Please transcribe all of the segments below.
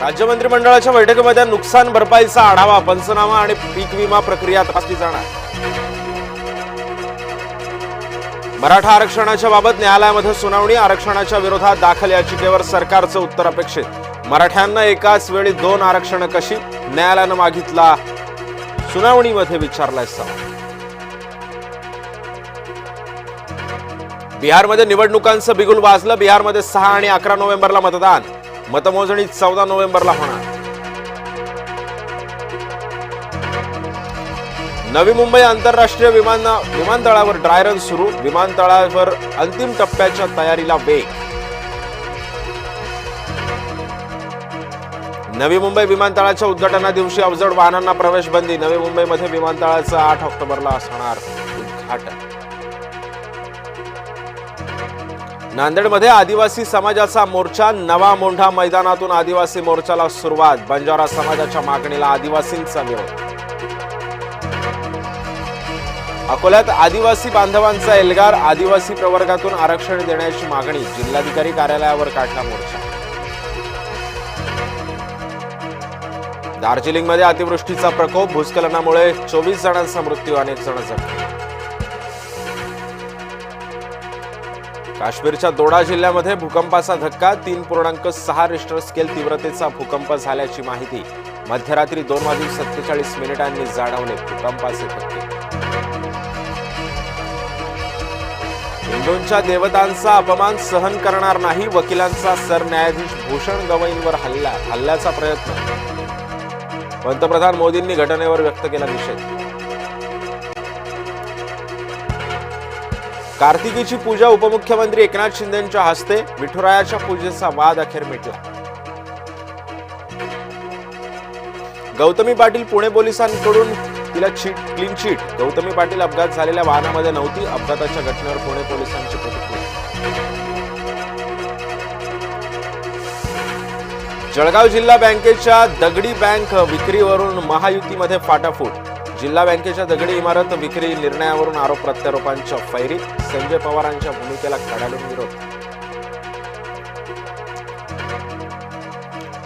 राज्य मंत्रिमंडळाच्या बैठकीमध्ये नुकसान भरपाईचा आढावा, पंचनामा आणि पीक विमा प्रक्रिया तपासली जाणार. मराठा आरक्षणाच्या बाबत न्यायालयामध्ये सुनावणी, आरक्षणाच्या विरोधात दाखल याचिकेवर सरकारचं उत्तर अपेक्षित. मराठ्यांना एकाच वेळी 2 आरक्षण कशी, न्यायालयानं मागितला सुनावणीमध्ये विचारलाय सवाल. बिहारमध्ये निवडणुकांचं बिगुल वाजलं. बिहारमध्ये 6 आणि 11 नोव्हेंबरला मतदान. मतमोजणी 14 नोव्हेंबरला होणार. नवी मुंबई आंतरराष्ट्रीय विमानतळावर ड्राय रन सुरू. विमानतळावर अंतिम टप्प्याच्या तयारीला वेग. नवी मुंबई विमानतळाच्या उद्घाटना दिवशी अवजड वाहनांना प्रवेश बंदी. नवी मुंबईमध्ये विमानतळाचं 8 ऑक्टोबरला असणार उद्घाटन. नांदेडमध्ये आदिवासी समाजाचा मोर्चा. नवा मोंढा मैदानातून आदिवासी मोर्चाला सुरुवात. बंजारा समाजाच्या मागणीला आदिवासींचा विरोध. अकोल्यात आदिवासी बांधवांचा एल्गार. आदिवासी प्रवर्गातून आरक्षण देण्याची मागणी. जिल्हाधिकारी कार्यालयावर काढला मोर्चा. दार्जिलिंगमध्ये अतिवृष्टीचा प्रकोप. भूस्खलनामुळे 24 जणांचा मृत्यू, अनेक जण जखमी. काश्मीरच्या दोडा जिल्ह्यामध्ये भूकंपाचा धक्का. 3.6 रिश्टर स्केल तीव्रतेचा भूकंप झाल्याची माहिती. मध्यरात्री 2:47 जाणवले भूकंपाचे धक्के. हिंदूंच्या देवतांचा अपमान सहन करणार नाही. वकिलांचा सरन्यायाधीश भूषण गवईंवर हल्ल्याचा प्रयत्न. पंतप्रधान मोदींनी घटनेवर व्यक्त केला निषेध. कार्तिकीची पूजा. उपमुख्यमंत्री एकनाथ शिंदेंच्या हस्ते. विठुरायाच्या पूजेचा वाद अखेर मिटला. गौतमी पाटील पुणे पोलिसांकडून तिला क्लीन चिट. गौतमी पाटील अपघात झालेल्या वाहनामध्ये नव्हती. अपघाताच्या घटनेवर पुणे पोलिसांची प्रतिक्रिया. जळगाव जिल्हा बँकेच्या दगडी बँक विक्रीवरून महायुतीमध्ये फाटाफूट. जिल्हा बँकेच्या दगडी इमारत विक्री निर्णयावरून आरोप प्रत्यारोपांच्या फैरी. संजय पवारांच्या भूमिकेला कडाडून विरोध.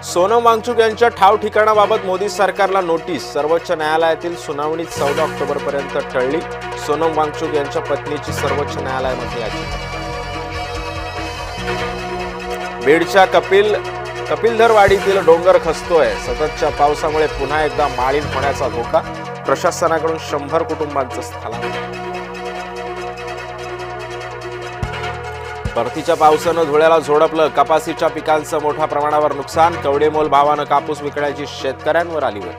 सोनम वांगचुक यांच्या ठाव ठिकाणाबाबत मोदी सरकारला नोटीस. सर्वोच्च न्यायालयातील सुनावणी 14 ऑक्टोबरपर्यंत टळली. सोनम वांगचुक यांच्या पत्नीची सर्वोच्च न्यायालयामध्ये याचिका. बीडच्या कपिलधरवाडीतील डोंगर खचतोय. सततच्या पावसामुळे पुन्हा एकदा माळीण होण्याचा धोका. प्रशासनाकडून 100 कुटुंबांचं स्थलांतर. परतीच्या पावसानं धुळ्याला झोडपलं. कपासीच्या पिकांचं मोठ्या प्रमाणावर नुकसान. कवडेमोल भावानं कापूस विकण्याची शेतकऱ्यांवर आली वेळ.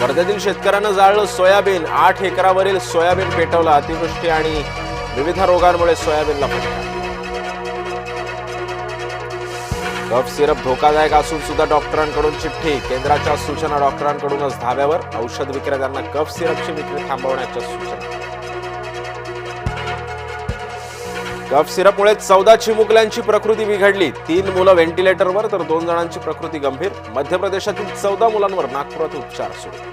वर्ध्यातील शेतकऱ्यांना जाळलं सोयाबीन. 8 एकरावरील सोयाबीन पेटवलं. अतिवृष्टी आणि विविध रोगांमुळे सोयाबीनला फटका. कफ सिरप धोकादायक असून सुद्धा डॉक्टरांकडून चिठ्ठी. केंद्राच्या सूचना डॉक्टरांकडूनच धाब्यावर. औषध विक्रेत्यांना कफ सिरपची विक्री थांबवण्याच्या सूचना. कफ सिरपमुळे 14 चिमुकल्यांची प्रकृती बिघडली. 3 मुलं व्हेंटिलेटरवर तर 2 जणांची प्रकृती गंभीर. मध्य प्रदेशातील 14 मुलांवर नागपुरात उपचार सुरू.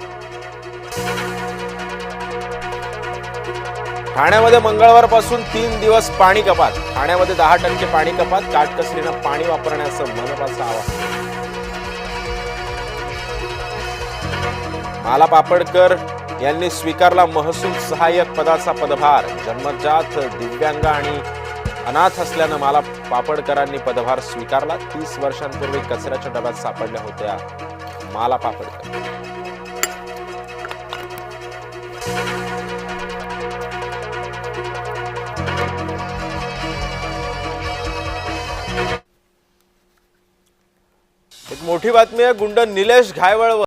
ठाण्यामध्ये मंगळवारपासून 3 दिवस पाणी कपात. ठाण्यामध्ये 10% पाणी कपात. काटकसरीनं पाणी वापरण्याचं मनपाचं आवाहन. माला पापडकर यांनी स्वीकारला महसूल सहाय्यक पदाचा पदभार. जन्मजात दिव्यांग आणि अनाथ असल्यानं माला पापडकरांनी पदभार स्वीकारला. 30 वर्षांपूर्वी कचऱ्याच्या डब्यात सापडल्या होत्या माला पापडकर. एक मोठी बातमी आहे. गुंड निलेश घायवळ